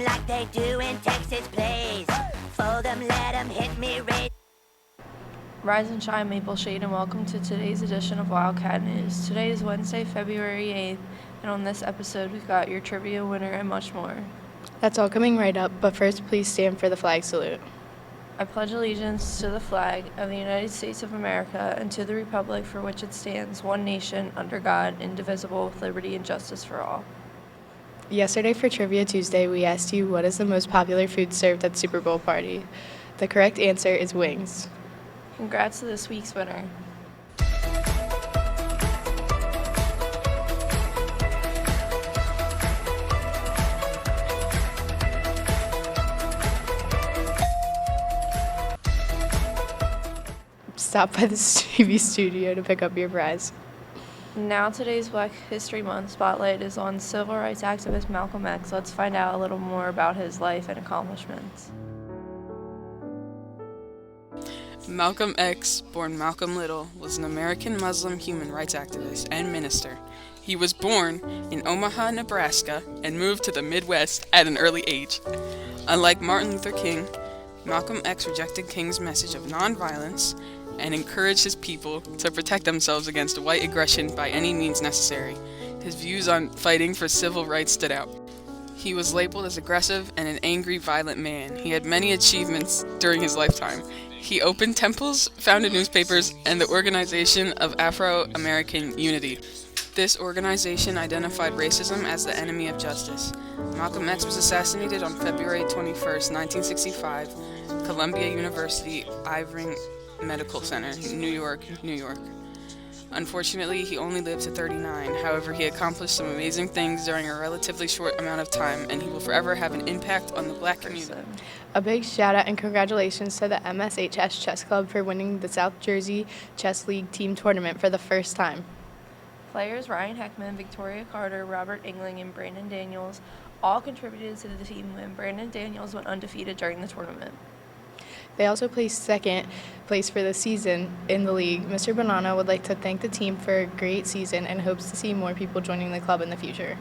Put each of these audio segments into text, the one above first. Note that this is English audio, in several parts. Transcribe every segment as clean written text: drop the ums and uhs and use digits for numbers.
like they do in Texas plays. Fold 'em, let 'em hit me right. Rise and shine, Maple Shade, and welcome to today's edition of Wildcat News. Today is Wednesday, February 8th, and on this episode we've got your trivia winner and much more. That's all coming right up, but first please stand for the flag salute. I pledge allegiance to the flag of the United States of America and to the republic for which it stands, one nation, under God, indivisible, with liberty and justice for all. Yesterday for Trivia Tuesday, we asked you what is the most popular food served at Super Bowl party. The correct answer is wings. Congrats to this week's winner. Stop by the TV studio to pick up your prize. Now today's Black History Month spotlight is on civil rights activist Malcolm X. Let's find out a little more about his life and accomplishments. Malcolm X, born Malcolm Little, was an American Muslim human rights activist and minister. He was born in Omaha, Nebraska, and moved to the Midwest at an early age. Unlike Martin Luther King, Malcolm X rejected King's message of nonviolence and encouraged his people to protect themselves against white aggression by any means necessary. His views on fighting for civil rights stood out. He was labeled as aggressive and an angry, violent man. He had many achievements during his lifetime. He opened temples, founded newspapers, and the Organization of Afro-American Unity. This organization identified racism as the enemy of justice. Malcolm X was assassinated on February 21st, 1965, Columbia University Irving Medical Center, New York, New York. Unfortunately, he only lived to 39. However, he accomplished some amazing things during a relatively short amount of time, and he will forever have an impact on the Black community. A big shout out and congratulations to the MSHS Chess Club for winning the South Jersey Chess League team tournament for the first time. Players Ryan Heckman, Victoria Carter, Robert Engling, and Brandon Daniels all contributed to the team win. Brandon Daniels went undefeated during the tournament. They also placed second place for the season in the league. Mr. Bonanno would like to thank the team for a great season and hopes to see more people joining the club in the future.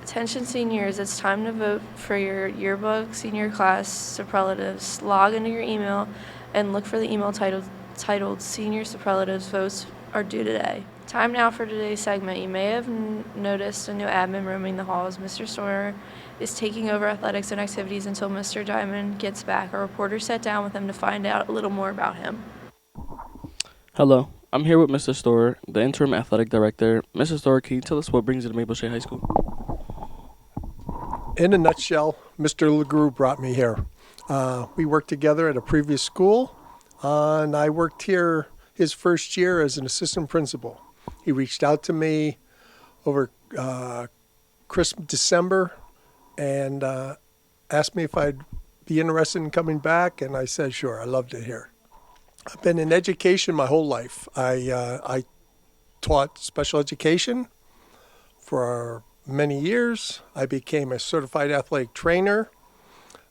Attention seniors, it's time to vote for your yearbook, senior class superlatives. Log into your email and look for the email titled Senior Superlatives. Votes are due today. Time now for today's segment. You may have noticed a new admin roaming the halls. Mr. Storer is taking over athletics and activities until Mr. Diamond gets back. A reporter sat down with him to find out a little more about him. Hello, I'm here with Mr. Storer, the interim athletic director. Mr. Storer, can you tell us what brings you to Maple Shade High School? In a nutshell, Mr. LeGroux brought me here. We worked together at a previous school, and I worked here his first year as an assistant principal. He reached out to me over Christmas, December, and asked me if I'd be interested in coming back, and I said, sure, I'd love to hear. I've been in education my whole life. I taught special education for many years. I became a certified athletic trainer,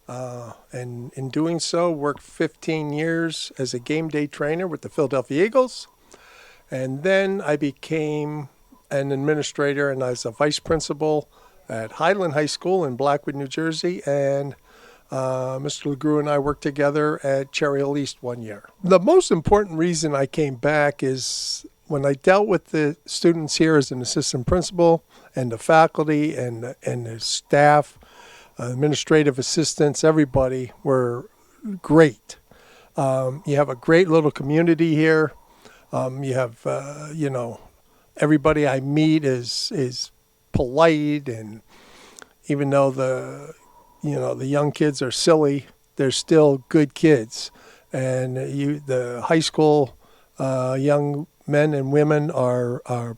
and in doing so, worked 15 years as a game day trainer with the Philadelphia Eagles. And then I became an administrator, and I was a vice principal at Highland High School in Blackwood, New Jersey, and Mr. LeGroux and I worked together at Cherry Hill East one year. The most important reason I came back is when I dealt with the students here as an assistant principal and the faculty and the staff, administrative assistants, everybody were great. You have a great little community here. You have, everybody I meet is polite, and even though the young kids are silly, they're still good kids. And the high school young men and women are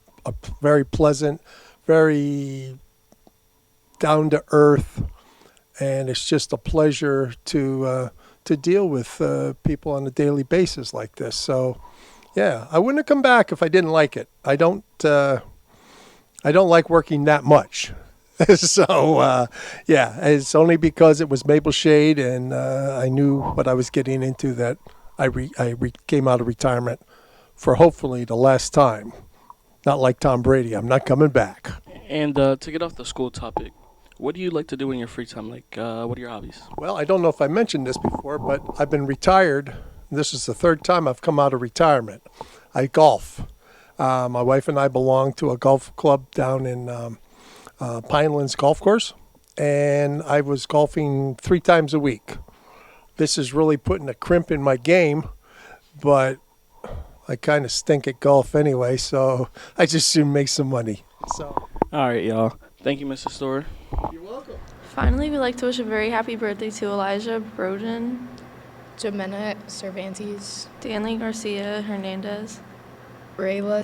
very pleasant, very down to earth, and it's just a pleasure to deal with people on a daily basis like this. So, yeah, I wouldn't have come back if I didn't like it. I don't like working that much. So, it's only because it was Maple Shade and I knew what I was getting into that I came out of retirement for hopefully the last time. Not like Tom Brady. I'm not coming back. And to get off the school topic, What do you like to do in your free time? Like, what are your hobbies? Well, I don't know if I mentioned this before, but I've been retired. This is the third time I've come out of retirement. I golf. My wife and I belong to a golf club down in Pinelands Golf Course, and I was golfing 3 times a week. This is really putting a crimp in my game, but I kind of stink at golf anyway, so I just soon make some money. So, All right, y'all. Thank you, Mrs. Store. you're welcome. Finally, we'd like to wish a very happy birthday to Elijah Broden, Jimena Cervantes, Danley Garcia Hernandez, Rayla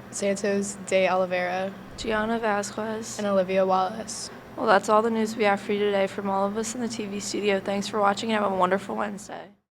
Santos de Oliveira, Gianna Vasquez. and Olivia Wallace. Well, that's all the news we have for you today from all of us in the TV studio. Thanks for watching and have a wonderful Wednesday.